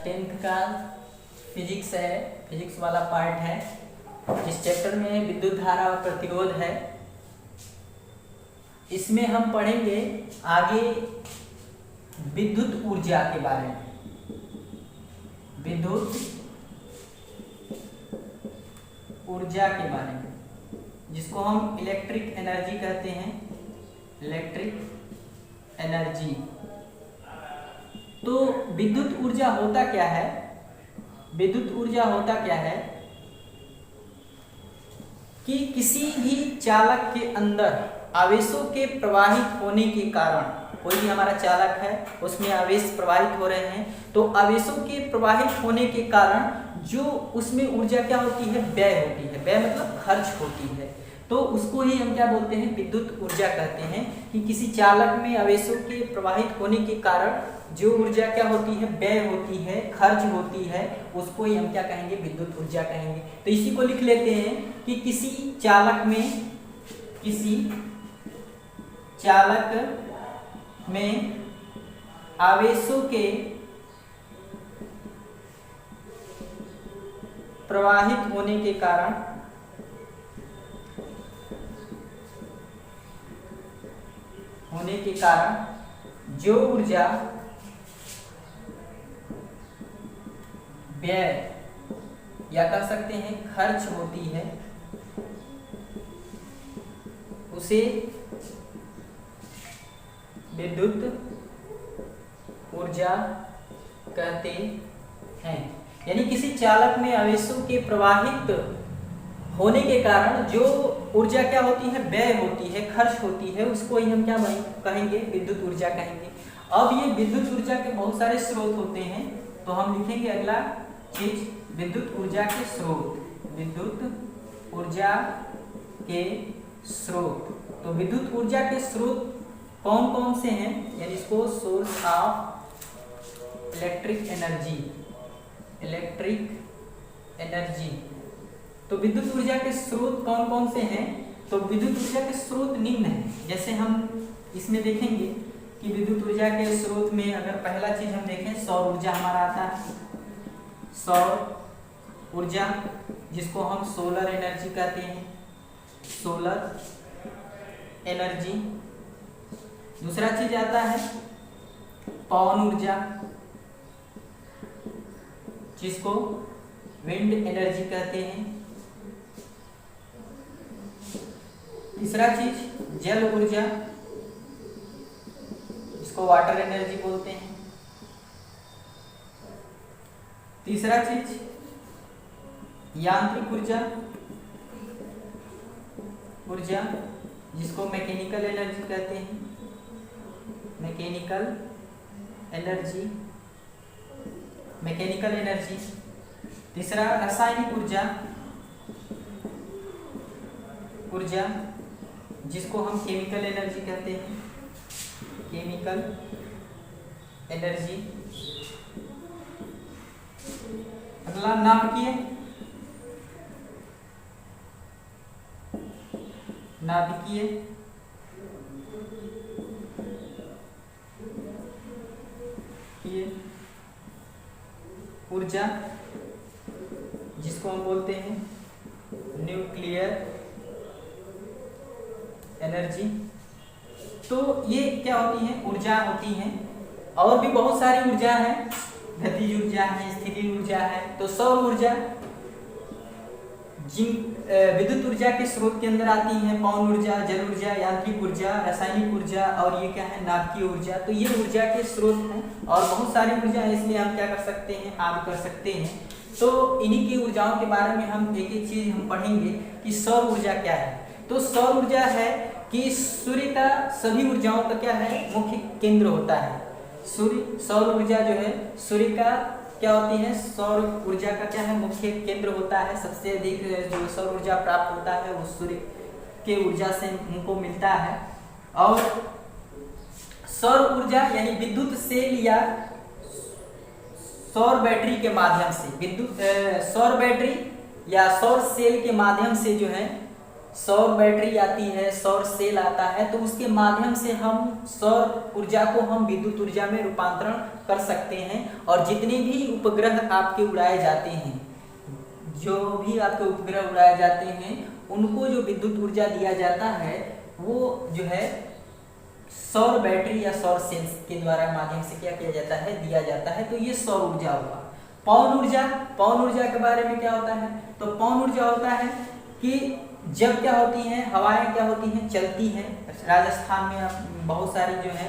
Class 10th का physics है, physics वाला पार्ट है। इस चैप्टर में विद्युत धारा और प्रतिरोध है। इसमें हम पढ़ेंगे आगे विद्युत ऊर्जा के बारे में। विद्युत ऊर्जा के बारे में, जिसको हम इलेक्ट्रिक एनर्जी कहते हैं। Electric energy. तो विद्युत ऊर्जा होता क्या है? विद्युत ऊर्जा होता क्या है कि किसी भी चालक के अंदर आवेशों के प्रवाहित होने के कारण, कोई भी हमारा चालक है उसमें आवेश प्रवाहित हो रहे हैं, तो आवेशों के प्रवाहित होने के कारण जो उसमें ऊर्जा क्या होती है? व्यय होती है। व्यय मतलब खर्च होती है। तो उसको ही हम क्या बोलते हैं? विद्युत ऊर्जा कहते हैं। कि किसी चालक में आवेशों के प्रवाहित होने के कारण जो ऊर्जा क्या होती है? व्यय होती है, खर्च होती है, उसको ही हम क्या कहेंगे? विद्युत ऊर्जा कहेंगे। तो इसी को लिख लेते हैं कि किसी चालक में आवेशों के प्रवाहित होने के कारण जो ऊर्जा व्यय या कह सकते हैं खर्च होती है, उसे विद्युत ऊर्जा कहते हैं। यानी किसी चालक में आवेशों के प्रवाहित होने के कारण जो ऊर्जा क्या होती है? व्यय होती है, खर्च होती है, उसको ही हम क्या कहेंगे? विद्युत ऊर्जा कहेंगे। अब ये विद्युत ऊर्जा के बहुत सारे स्रोत होते हैं, तो हम लिखेंगे अगला चीज विद्युत ऊर्जा के स्रोत। विद्युत ऊर्जा के स्रोत। तो विद्युत ऊर्जा के स्रोत कौन कौन से हैं? यानी इसको source of electric energy. Electric energy. तो विद्युत ऊर्जा के स्रोत कौन कौन से हैं? तो विद्युत ऊर्जा के स्रोत निम्न हैं। जैसे हम इसमें देखेंगे कि विद्युत ऊर्जा के स्रोत में अगर पहला चीज हम देखें, सौर ऊर्जा हमारा आता है। सौर ऊर्जा, जिसको हम सोलर एनर्जी कहते हैं। Solar energy. दूसरा चीज आता है पवन ऊर्जा, जिसको विंड एनर्जी कहते हैं। तीसरा चीज जल ऊर्जा, इसको वाटर एनर्जी बोलते हैं। तीसरा चीज यांत्रिक ऊर्जा, जिसको मैकेनिकल एनर्जी कहते हैं। Mechanical energy. तीसरा रासायनिक ऊर्जा, जिसको हम केमिकल एनर्जी कहते हैं। Chemical energy. अगला नाभिकीय ऊर्जा, जिसको हम बोलते हैं न्यूक्लियर एनर्जी। तो ये क्या होती है? ऊर्जा होती हैं। और भी बहुत सारी ऊर्जा है, गतिज ऊर्जा है, स्थिर ऊर्जा है। तो सौर ऊर्जा विद्युत ऊर्जा के स्रोत के अंदर आती है। पवन ऊर्जा, जल ऊर्जा, यांत्रिक ऊर्जा, रासायनिक ऊर्जा और ये क्या है? नाभिकीय ऊर्जा। तो ये ऊर्जा के स्रोत हैं और बहुत सारी ऊर्जा है, इसलिए हम क्या कर सकते हैं? आगे कर सकते हैं। तो इन्हीं की ऊर्जाओं के बारे में हम एक एक चीज हम पढ़ेंगे कि सौर ऊर्जा क्या है। तो सौर ऊर्जा है कि सूर्य का सभी ऊर्जाओं का क्या है? मुख्य केंद्र होता है। सौर ऊर्जा जो है सूर्य का क्या होती है? सौर ऊर्जा का क्या है? मुख्य केंद्र होता है। सबसे अधिक जो सौर ऊर्जा प्राप्त होता है वो सूर्य के ऊर्जा से उनको मिलता है। और सौर ऊर्जा यानी विद्युत सेल या सौर बैटरी के माध्यम से, सौर बैटरी या सौर सेल के माध्यम से जो है सौर बैटरी आती है, सौर सेल आता है, तो उसके माध्यम से हम सौर ऊर्जा को हम विद्युत ऊर्जा में रूपांतरण कर सकते हैं। और जितने भी उपग्रह आपके उड़ाए जाते हैं, जो भी आपके उपग्रह उड़ाए जाते हैं, उनको जो विद्युत ऊर्जा दिया जाता है वो जो है सौर बैटरी या सौर सेल्स के द्वारा माध्यम से क्या किया जाता है, दिया जाता है। तो ये सौर ऊर्जा हुआ। पवन ऊर्जा, पवन ऊर्जा के बारे में क्या होता है, तो पवन ऊर्जा होता है कि जब क्या होती हैं, हवाएं क्या होती हैं, चलती हैं। राजस्थान में आप बहुत सारी जो है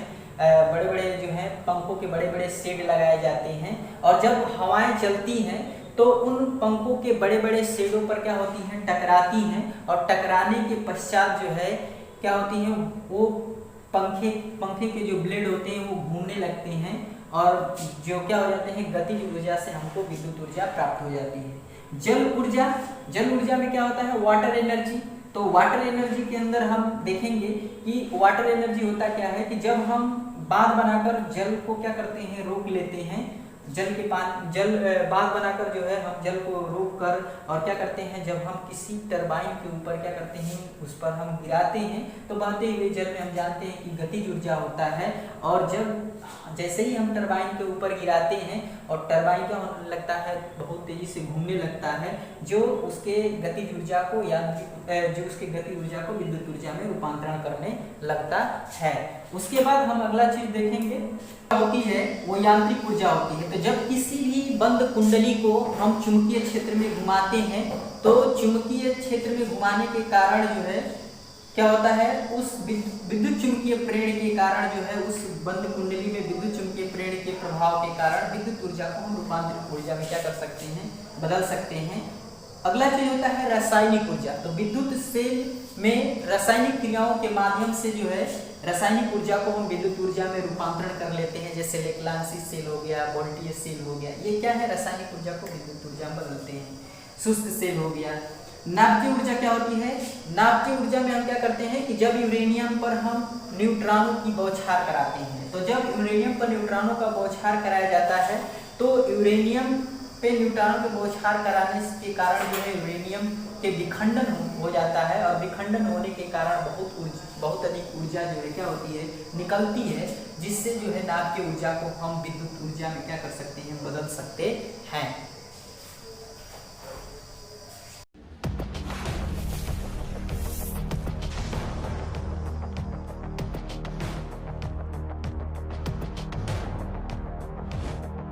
बड़े बड़े जो है पंखों के बड़े बड़े शेड लगाए जाते हैं, और जब हवाएं चलती हैं तो उन पंखों के बड़े बड़े शेडों पर क्या होती हैं, टकराती हैं, और टकराने के पश्चात जो है क्या होती हैं, वो पंखे के जो ब्लेड होते हैं वो घूमने लगते हैं, और जो क्या हो जाते हैं, गतिज ऊर्जा से हमको विद्युत ऊर्जा प्राप्त हो जाती है। जल ऊर्जा, जल ऊर्जा में क्या होता है, वाटर एनर्जी। तो वाटर एनर्जी के अंदर हम देखेंगे कि वाटर एनर्जी होता क्या है कि जब हम बांध बनाकर जल को क्या करते हैं, रोक लेते हैं, बांध बनाकर जो है हम जल को रोक कर और क्या करते हैं, जब हम किसी टरबाइन के ऊपर क्या करते हैं, उस पर हम गिराते हैं, तो बहते हुए जल में हम जानते हैं कि गतिज ऊर्जा होता है। और जब जैसे ही हम टरबाइन के ऊपर गिराते हैं और टरबाइन क्या होने लगता है, बहुत तेजी से घूमने लगता है, जो उसके गतिज ऊर्जा को विद्युत ऊर्जा में रूपांतरण करने लगता है। उसके बाद हम अगला चीज देखेंगे होती है वो यांत्रिक ऊर्जा होती है। तो जब किसी भी बंद कुंडली को हम चुंबकीय क्षेत्र में घुमाते हैं, तो चुंबकीय क्षेत्र में घुमाने के कारण जो है क्या होता है, उस विद्युत चुंबकीय प्रेरण के कारण जो है, उस बंद कुंडली में विद्युत चुंबकीय प्रेरण के प्रभाव के कारण विद्युत ऊर्जा को हम रूपांतरित ऊर्जा में क्या कर सकते हैं, बदल सकते हैं। अगला चीज होता है रासायनिक ऊर्जा। तो विद्युत सेल में रासायनिक क्रियाओं के माध्यम से जो है रासायनिक ऊर्जा को हम विद्युत ऊर्जा में रूपांतरण कर लेते हैं, जैसे लेक्लांसी सेल हो गया, वोल्टियस सेल हो गया। ये क्या है, रासायनिक ऊर्जा को विद्युत ऊर्जा में बदलते हैं। शुष्क सेल हो गया। नाभिकीय ऊर्जा क्या होती है, नाभिकीय ऊर्जा में हम क्या करते हैं कि जब यूरेनियम पर हम न्यूट्रॉनों की बौछार कराते हैं, तो जब यूरेनियम पर न्यूट्रॉनों का बौछार कराया जाता है, तो यूरेनियम पे न्यूट्रॉनों के बौछार कराने के कारण जो है यूरेनियम के विखंडन हो जाता है, और विखंडन होने के कारण बहुत अधिक ऊर्जा जो है क्या होती है, निकलती है, जिससे जो है नाभिकीय ऊर्जा को हम विद्युत ऊर्जा में क्या कर सकते हैं, बदल सकते हैं।